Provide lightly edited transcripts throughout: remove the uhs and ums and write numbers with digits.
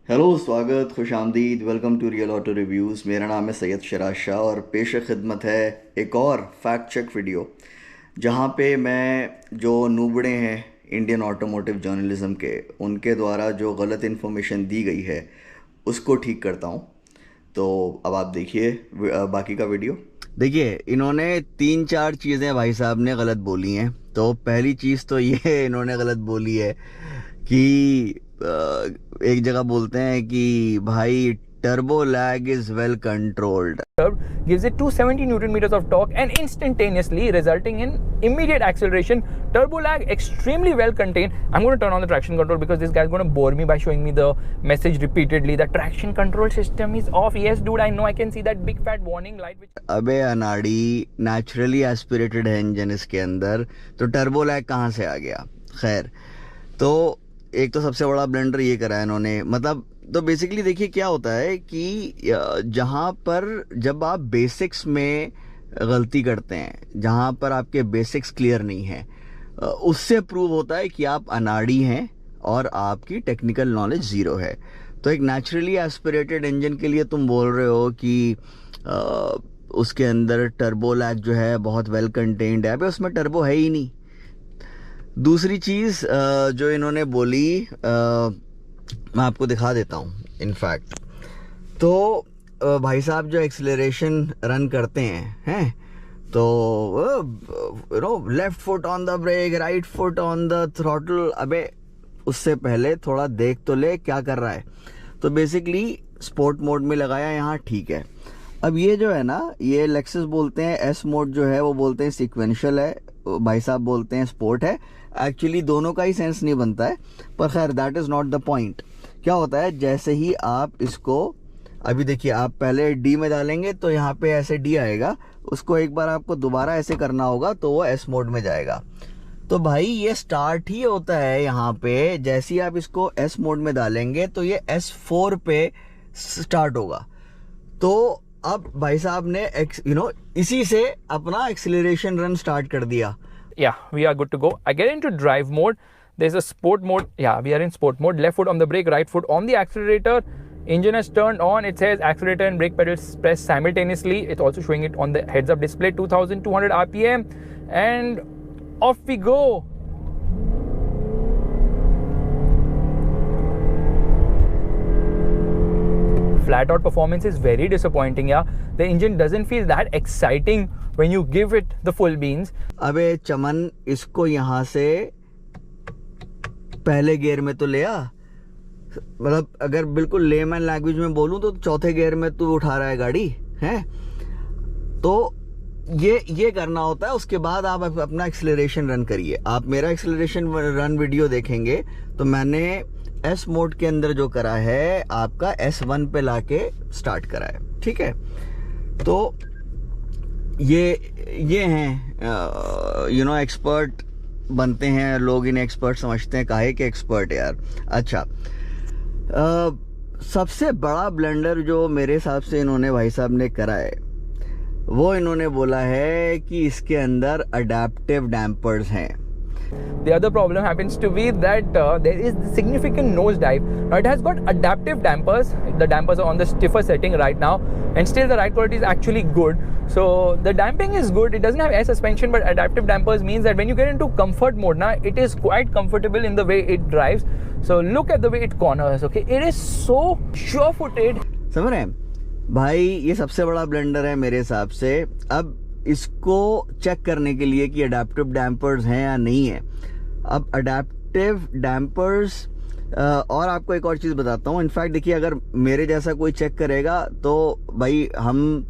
Hello, स्वागत, खुशामदीद, welcome to real auto reviews. मेरा नाम है सैयद शराज शाह और पेश खिदमत है एक और फैक्ट चेक वीडियो, जहाँ पे मैं जो नूबड़े हैं इंडियन ऑटोमोटिव जर्नलिज्म के, उनके द्वारा जो गलत इन्फॉर्मेशन दी गई है उसको ठीक करता हूँ। तो अब आप देखिए बाकी का वीडियो। देखिए, इन्होंने 3-4 चीज़ें भाई साहब ने गलत बोली हैं। तो पहली चीज़ तो ये इन्होंने गलत बोली है कि एक जगह बोलते हैं कि भाई turbo lag is well controlled, gives it 270 newton meters of torque and instantaneously resulting in immediate acceleration. Turbo lag extremely well contained. I'm going to turn on the traction control because this guy's going to bore me by showing me the message repeatedly. The traction control system is off. Yes dude, I know, I can see that big fat warning light which... अबे अनाड़ी, naturally aspirated है engine इसके अंदर, तो turbo lag कहाँ से आ गया? खैर, तो एक तो सबसे बड़ा ब्लंडर ये करा है इन्होंने। मतलब तो बेसिकली देखिए क्या होता है कि जहाँ पर जब आप बेसिक्स में गलती करते हैं, जहाँ पर आपके बेसिक्स क्लियर नहीं है, उससे प्रूव होता है कि आप अनाड़ी हैं और आपकी टेक्निकल नॉलेज ज़ीरो है। तो एक नेचुरली एस्पिरेटेड इंजन के लिए तुम बोल रहे हो कि उसके अंदर टर्बो लैग जो है बहुत वेल कंटेन्ड है। अबे उसमें टर्बो है ही नहीं। दूसरी चीज़ जो इन्होंने बोली, मैं आपको दिखा देता हूँ इनफैक्ट। तो भाई साहब जो एक्सेलरेशन रन करते हैं तो left foot on the brake, right foot on the throttle. अबे उससे पहले थोड़ा देख तो ले क्या कर रहा है। तो बेसिकली स्पोर्ट मोड में लगाया यहाँ, ठीक है। अब ये जो है ना, ये लेक्सस बोलते हैं एस मोड जो है वो बोलते हैं सीक्वेंशियल है, भाई साहब बोलते हैं स्पोर्ट है। एक्चुअली दोनों का ही सेंस नहीं बनता है, पर खैर that is not the point. क्या होता है, जैसे ही आप इसको, अभी देखिए, आप पहले डी में डालेंगे तो यहाँ पे ऐसे डी आएगा, उसको एक बार आपको दोबारा ऐसे करना होगा तो वो एस मोड में जाएगा। तो भाई ये स्टार्ट ही होता है यहाँ पे, जैसे ही आप इसको एस मोड में डालेंगे तो ये S4 पे स्टार्ट होगा। तो अब भाई साहब ने इसी से अपना एक्सीलरेशन रन स्टार्ट कर दिया। Yeah, we are good to go. I get into drive mode. There's a sport mode. Yeah, we are in sport mode. Left foot on the brake, right foot on the accelerator. Engine has turned on. It says accelerator and brake pedals press simultaneously. It's also showing it on the heads-up display, 2200 RPM. And off we go. Flat out performance is very disappointing. Yeah, the engine doesn't feel that exciting when you give it the full beans. अबे चमन, इसको यहाँ से पहले gear में तो ले आ। मतलब अगर बिल्कुल लेमन लैंग्वेज में बोलूँ तो चौथे गियर में तू उठा रहा है गाड़ी है। तो ये करना होता है। उसके बाद आप अपना एक्सेलरेशन रन करिए। आप मेरा एक्सेलरेशन रन वीडियो देखेंगे तो मैंने एस मोड के अंदर जो करा है आपका S1 पे लाके स्टार्ट करा है, ठीक है। तो ये हैं एक्सपर्ट बनते हैं लोग, इन्हें एक्सपर्ट समझते हैं। काहे के एक्सपर्ट यार। अच्छा, सबसे बड़ा ब्लंडर जो मेरे हिसाब से इन्होंने भाई साहब ने करा है, वो इन्होंने बोला है कि इसके अंदर अडेप्टिव डैम्पर्स हैं। The other problem happens to be that there is significant nosedive. Now it has got adaptive dampers. The dampers are on the stiffer setting right now, and still the ride quality is actually good. So the damping is good. It doesn't have air suspension, but adaptive dampers means that when you get into comfort mode now, it is quite comfortable in the way it drives. So look at the way it corners. Okay, it is so sure-footed. समझ रहे हैं भाई, ये सबसे बड़ा blender है मेरे हिसाब से। अब इसको चेक करने के लिए कि अडेप्टिव डैम्पर्स हैं या नहीं है। अब अडेप्टिव डैम्पर्स, और आपको एक और चीज़ बताता हूँ। इनफैक्ट देखिए, अगर मेरे जैसा कोई चेक करेगा तो भाई हम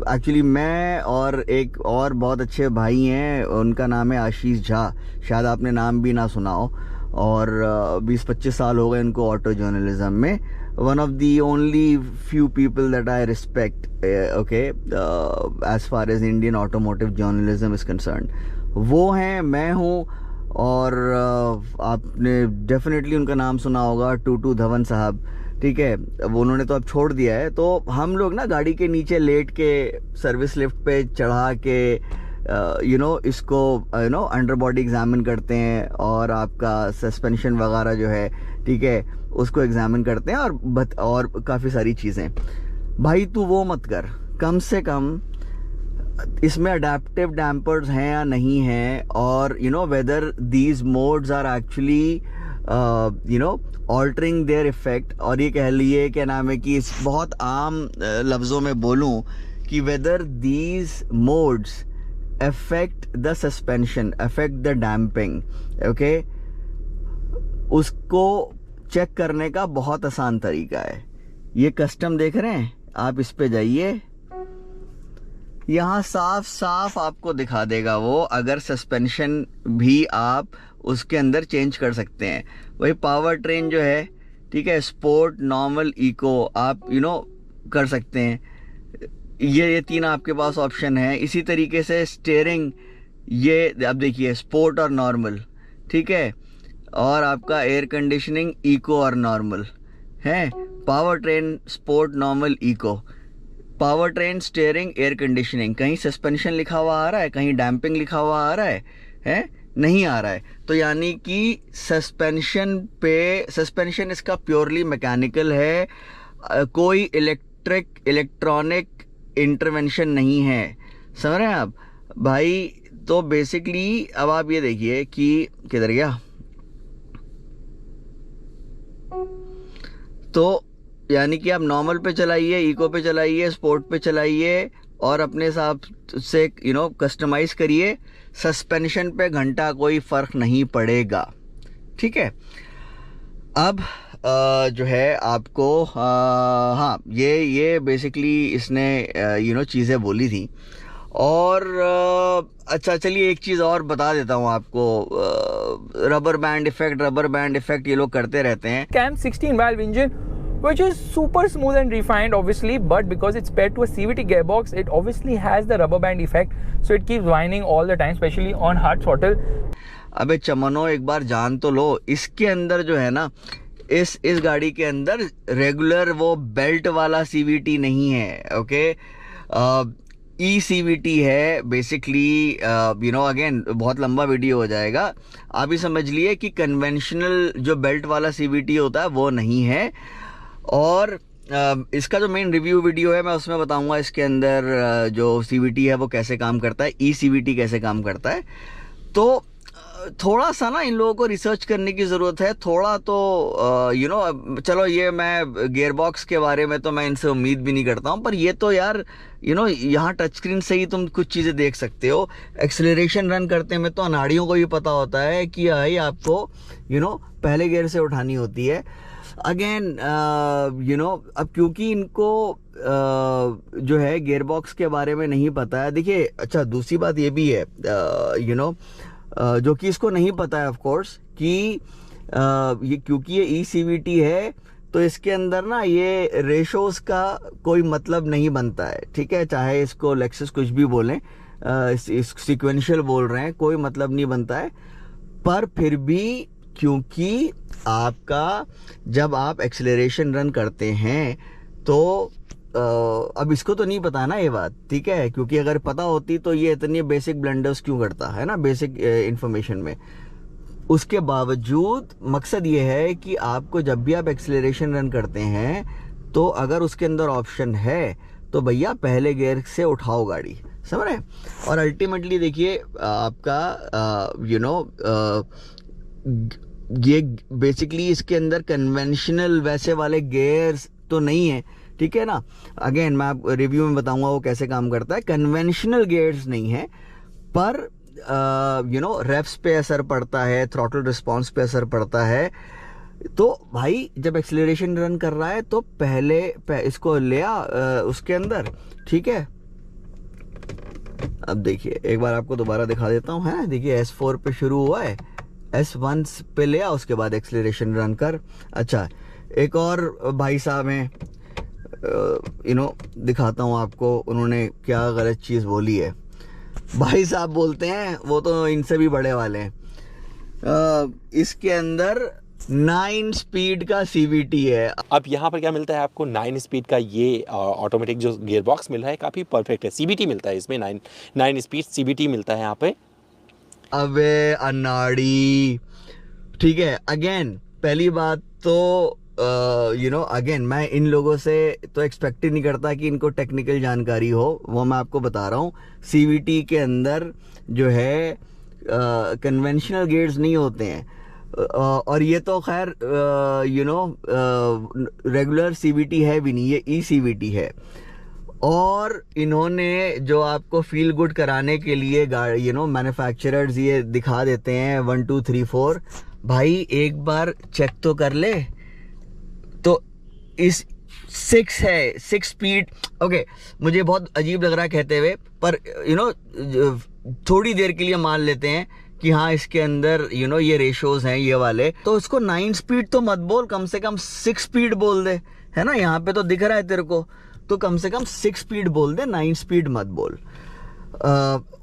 एक्चुअली, मैं और एक और बहुत अच्छे भाई हैं, उनका नाम है आशीष झा, शायद आपने नाम भी ना सुना हो, और 20-25 साल हो गए उनको ऑटो जर्नलिज्म में। one of the only few people that I respect, as far as Indian automotive journalism is concerned, वो हैं, मैं हूँ, और आपने डेफिनेटली उनका नाम सुना होगा, टूटू धवन साहब, ठीक है। वो उन्होंने तो अब छोड़ दिया है। तो हम लोग ना गाड़ी के नीचे लेट के सर्विस लिफ्ट पे चढ़ा के इसको अंडर बॉडी एग्जामिन करते हैं, और आपका सस्पेंशन वगैरह जो है, ठीक है, उसको एग्जामिन करते हैं और काफ़ी सारी चीज़ें। भाई तू वो मत कर, कम से कम इसमें अडेप्टिव डैम्पर्स हैं या नहीं हैं, और whether these modes are actually altering their effect. और ये कह लिए क्या नाम है कि इस बहुत आम लफ्ज़ों में बोलूं कि weather these modes affect the suspension, affect the damping, okay, उसको चेक करने का बहुत आसान तरीका है। ये कस्टम देख रहे हैं आप, इस पे जाइए, यहाँ साफ साफ आपको दिखा देगा वो, अगर सस्पेंशन भी आप उसके अंदर चेंज कर सकते हैं। वही पावर ट्रेन जो है, ठीक है, स्पोर्ट, नॉर्मल, इको, आप कर सकते हैं। ये 3 आपके पास ऑप्शन है। इसी तरीके से स्टीयरिंग, ये अब देखिए स्पोर्ट और नॉर्मल, ठीक है, और आपका एयर कंडीशनिंग इको और नॉर्मल है। Powertrain sport, normal, eco, powertrain steering, air conditioning, कहीं सस्पेंशन लिखा हुआ आ रहा है, कहीं डैम्पिंग लिखा हुआ आ रहा है नहीं आ रहा है। तो यानी कि सस्पेंशन इसका प्योरली मैकेनिकल है, कोई इलेक्ट्रॉनिक इंटरवेंशन नहीं है। समझ रहे हैं आप भाई? तो बेसिकली अब आप ये देखिए कि किधर गया, तो यानी कि आप नॉर्मल पे चलाइए, इको पे चलाइए, स्पोर्ट पे चलाइए, और अपने हिसाब से कस्टमाइज करिए। सस्पेंशन पे घंटा कोई फ़र्क नहीं पड़ेगा, ठीक है। अब जो है आपको हाँ, ये बेसिकली इसने चीज़ें बोली थी। और अच्छा चलिए एक चीज़ और बता देता हूँ आपको, रबर बैंड इफेक्ट ये लोग करते रहते हैं। CAM 16 valve engine, which is super smooth and refined obviously, but because it's paired to a CVT gearbox, it obviously has the rubber band effect, so it keeps whining all the time, especially on hard throttle. अबे चमनो, एक बार जान तो लो, इसके अंदर जो है ना, इस गाड़ी के अंदर रेगुलर वो बेल्ट वाला CVT नहीं है, ओके, ECVT है बेसिकली। अगेन बहुत लंबा वीडियो हो जाएगा, आप ही समझ लिए कि कन्वेंशनल जो बेल्ट वाला CVT होता है वो नहीं है। और इसका जो मेन रिव्यू वीडियो है मैं उसमें बताऊंगा इसके अंदर जो CVT है वो कैसे काम करता है, ECVT कैसे काम करता है। तो थोड़ा सा ना इन लोगों को रिसर्च करने की ज़रूरत है थोड़ा। तो चलो ये मैं गियरबॉक्स के बारे में तो मैं इनसे उम्मीद भी नहीं करता हूँ, पर ये तो यार यहाँ टच स्क्रीन से ही तुम कुछ चीज़ें देख सकते हो। एक्सेलरेशन रन करते में तो अनाड़ियों को भी पता होता है कि भाई आपको पहले गियर से उठानी होती है। अगेन अब क्योंकि इनको जो है गियरबॉक्स के बारे में नहीं पता है। देखिए अच्छा दूसरी बात ये भी है जो कि इसको नहीं पता है ऑफ कोर्स कि ये क्योंकि ये ECVT है तो इसके अंदर ना ये रेशोस का कोई मतलब नहीं बनता है, ठीक है। चाहे इसको लेक्सस कुछ भी बोलें, सीक्वेंशियल बोल रहे हैं, कोई मतलब नहीं बनता है। पर फिर भी क्योंकि आपका जब आप एक्सेलरेशन रन करते हैं तो अब इसको तो नहीं पता ना ये बात, ठीक है, क्योंकि अगर पता होती तो ये इतनी बेसिक ब्लंडर्स क्यों करता है ना बेसिक इंफॉर्मेशन में। उसके बावजूद मकसद ये है कि आपको जब भी आप एक्सेलरेशन रन करते हैं तो अगर उसके अंदर ऑप्शन है तो भैया पहले गियर से उठाओ गाड़ी, समझ रहे हैं। और अल्टीमेटली देखिए आपका ये बेसिकली इसके अंदर कन्वेंशनल वैसे वाले गियर्स तो नहीं है, ठीक है ना। अगेन मैं आप रिव्यू में बताऊंगा वो कैसे काम करता है। कन्वेंशनल गियर्स नहीं है, पर रेप्स पे असर पड़ता है, थ्रॉटल रिस्पॉन्स पे असर पड़ता है। तो भाई जब एक्सेलरेशन रन कर रहा है तो पहले इसको ले आ उसके अंदर, ठीक है। अब देखिए एक बार आपको दोबारा दिखा देता हूँ, है देखिए S4 पे शुरू हुआ है, S1 पे ले आ, उसके बाद एक्सेलरेशन रन कर। अच्छा एक और भाई साहब हैं, दिखाता हूँ आपको उन्होंने क्या गलत चीज़ बोली है। भाई साहब बोलते हैं, वो तो इनसे भी बड़े वाले हैं, इसके अंदर 9 स्पीड का CVT है। अब यहाँ पर क्या मिलता है आपको, 9 स्पीड का ये ऑटोमेटिक जो गियर बॉक्स मिल रहा है काफ़ी परफेक्ट है। CVT मिलता है इसमें, 9 स्पीड CVT मिलता है यहाँ पे। अबे अनाड़ी, ठीक है। अगेन पहली बात तो यू नो अगेन मैं इन लोगों से तो एक्सपेक्ट ही नहीं करता कि इनको टेक्निकल जानकारी हो, वो मैं आपको बता रहा हूँ। CVT के अंदर जो है कन्वेंशनल गेयर्स नहीं होते हैं, और ये तो खैर यू नो रेगुलर CVT है भी नहीं, ये eCVT है। और इन्होंने जो आपको फील गुड कराने के लिए यू नो मैन्युफैक्चरर्स ये दिखा देते हैं 1 2 3 4, भाई एक बार चेक तो कर ले। तो इस 6 है, 6 स्पीड। ओके, मुझे बहुत अजीब लग रहा है कहते हुए, पर यू नो थोड़ी देर के लिए मान लेते हैं कि हाँ इसके अंदर यू नो ये रेशोज हैं ये वाले, तो इसको 9 स्पीड तो मत बोल, कम से कम 6 स्पीड बोल दे, है ना। यहाँ पे तो दिख रहा है तेरे को, तो कम से कम 6 स्पीड बोल दे, 9 स्पीड मत बोल।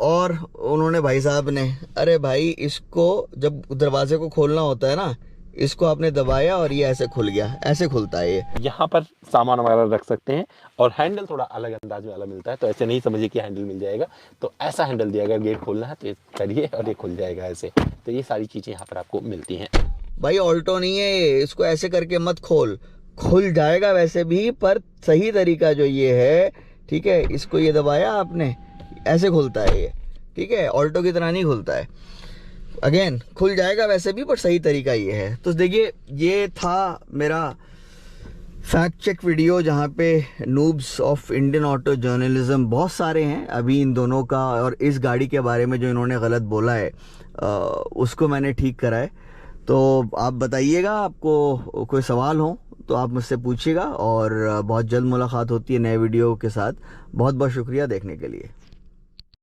और उन्होंने भाई साहब ने, अरे भाई इसको जब दरवाजे को खोलना होता है ना, इसको आपने दबाया और ये ऐसे खुल गया, ऐसे खुलता है ये। यहाँ पर सामान वगैरह रख सकते हैं, और हैंडल थोड़ा अलग अंदाज वाला मिलता है, तो ऐसे नहीं समझिए कि हैंडल मिल जाएगा, तो ऐसा हैंडल दिया गया, गेट खोलना है तो ये करिए और ये खुल जाएगा ऐसे। तो ये सारी चीज़ें यहाँ पर आपको मिलती हैं। भाई ऑल्टो नहीं है ये, इसको ऐसे करके मत खोल, खुल जाएगा वैसे भी, पर सही तरीका जो ये है, ठीक है, इसको ये दबाया आपने, ऐसे खुलता है ये, ठीक है, ऑल्टो की तरह नहीं खुलता है। अगेन खुल जाएगा वैसे भी, पर सही तरीका ये है। तो देखिए ये था मेरा फैक्ट चेक वीडियो, जहाँ पे noobs of Indian auto journalism बहुत सारे हैं अभी इन दोनों का, और इस गाड़ी के बारे में जो इन्होंने गलत बोला है उसको मैंने ठीक करा है। तो आप बताइएगा, आपको कोई सवाल हो तो आप मुझसे पूछिएगा, और बहुत जल्द मुलाकात होती है नए वीडियो के साथ। बहुत बहुत शुक्रिया देखने के लिए।